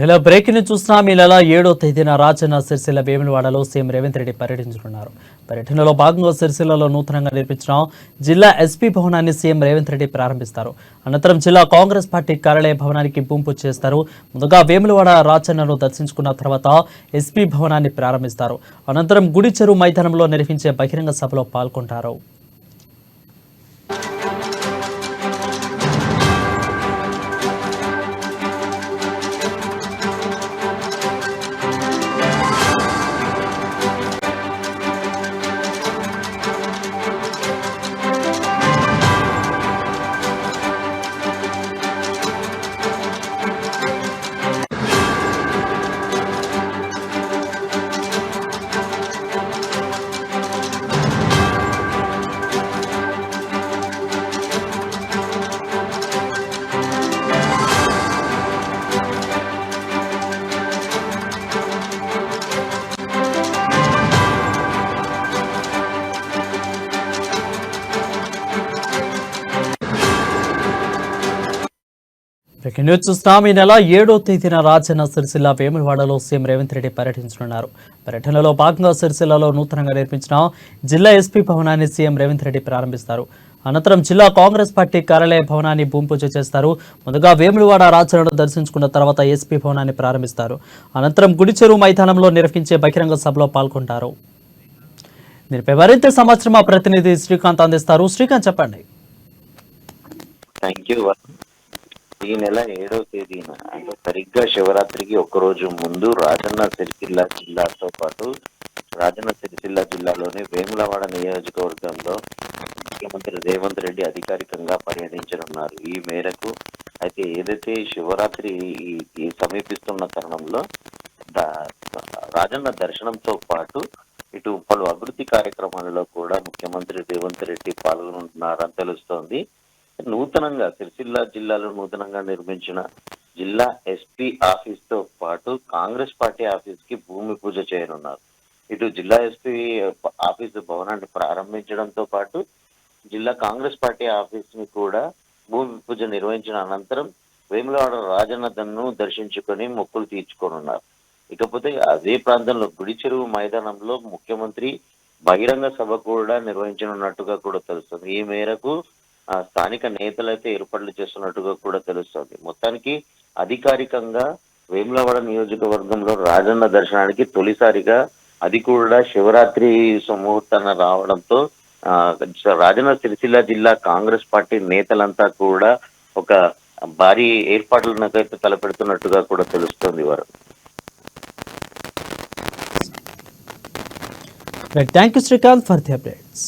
ఇలా బ్రేకింగ్ చూస్తున్నాం. ఈ నెల 7వ తేదీన రాజన్న సిరిసిల్ల వేములవాడలో సీఎం రేవంత్ రెడ్డి పర్యటించనున్నారు. పర్యటనలో భాగంగా సిరిసిల్లలో నూతనంగా నిర్మించిన జిల్లా ఎస్పీ భవనాన్ని సీఎం రేవంత్ రెడ్డి ప్రారంభిస్తారు. అనంతరం జిల్లా కాంగ్రెస్ పార్టీ కార్యాలయ భవనానికి పూంపు చేస్తారు. ముందుగా వేములవాడ రాజన్నను దర్శించుకున్న తర్వాత ఎస్పీ భవనాన్ని ప్రారంభిస్తారు. అనంతరం గుడి చెరువు మైదానంలో నిర్వహించే బహిరంగ సభలో పాల్గొంటారు. న్యూస్ చూస్తాం. ఈ నెల 7వ తేదీన రాజన్న సిరిసిల్ల వేములవాడలో సీఎం రేవంత్ రెడ్డి పర్యటించనున్నారు. పర్యటనలో భాగంగా సిరిసిల్లలో నూతనంగా నిర్మించిన జిల్లా ఎస్పీ భవనాన్ని సీఎం రేవంత్ రెడ్డి ప్రారంభిస్తారు. అనంతరం జిల్లా కాంగ్రెస్ పార్టీ కార్యాలయ భవనాన్ని భూమి పూజ చేస్తారు. ముందుగా వేములవాడ రాజన్నను దర్శించుకున్న తర్వాత ఎస్పీ భవనాన్ని ప్రారంభిస్తారు. అనంతరం గుడి చెరువు మైదానంలో నిర్వహించే బహిరంగ సభలో పాల్గొంటారు. దీనిపై మరింత సమాచారం మా ప్రతినిధి శ్రీకాంత్ అందిస్తారు. శ్రీకాంత్, చెప్పండి. ఈ నెల 7వ తేదీన అంటే సరిగ్గా శివరాత్రికి ఒక్కరోజు ముందు రాజన్న సిరిసిల్ల జిల్లాతో పాటు రాజన్న సిరిసిల్ల జిల్లాలోని వేములవాడ నియోజకవర్గంలో ముఖ్యమంత్రి రేవంత్ రెడ్డి అధికారికంగా పర్యటించనున్నారు. ఈ మేరకు అయితే ఏదైతే శివరాత్రి సమీపిస్తున్న తరుణంలో రాజన్న దర్శనంతో పాటు ఇటు పలు అభివృద్ధి కార్యక్రమాలలో కూడా ముఖ్యమంత్రి రేవంత్ రెడ్డి పాల్గొంటున్నారని తెలుస్తోంది. నూతనంగా సిరిసిల్ల జిల్లాలో నూతనంగా నిర్మించిన జిల్లా ఎస్పీ ఆఫీస్ తో పాటు కాంగ్రెస్ పార్టీ ఆఫీస్ కి భూమి పూజ చేయనున్నారు. ఇటు జిల్లా ఎస్పీ ఆఫీసు భవనాన్ని ప్రారంభించడంతో పాటు జిల్లా కాంగ్రెస్ పార్టీ ఆఫీస్ ని కూడా భూమి పూజ నిర్వహించిన అనంతరం వేములవాడ రాజన్నను దర్శించుకొని మొక్కులు తీర్చుకోనున్నారు. ఇకపోతే అదే ప్రాంతంలో గుడి చెరువు మైదానంలో ముఖ్యమంత్రి బహిరంగ సభ కూడా నిర్వహించనున్నట్టుగా కూడా తెలుస్తుంది. ఈ మేరకు స్థానిక నేతలైతే ఏర్పాట్లు చేస్తున్నట్టుగా కూడా తెలుస్తోంది. మొత్తానికి అధికారికంగా వేములవాడ నియోజకవర్గంలో రాజన్న దర్శనానికి తొలిసారిగా అది కూడా శివరాత్రి ముహూర్తాన రావడంతో రాజన్న సిరిసిల్ల జిల్లా కాంగ్రెస్ పార్టీ నేతలంతా కూడా ఒక భారీ ఏర్పాట్లనైతే తలపెడుతున్నట్టుగా కూడా తెలుస్తోంది. వారు thank you Srikanth for the updates.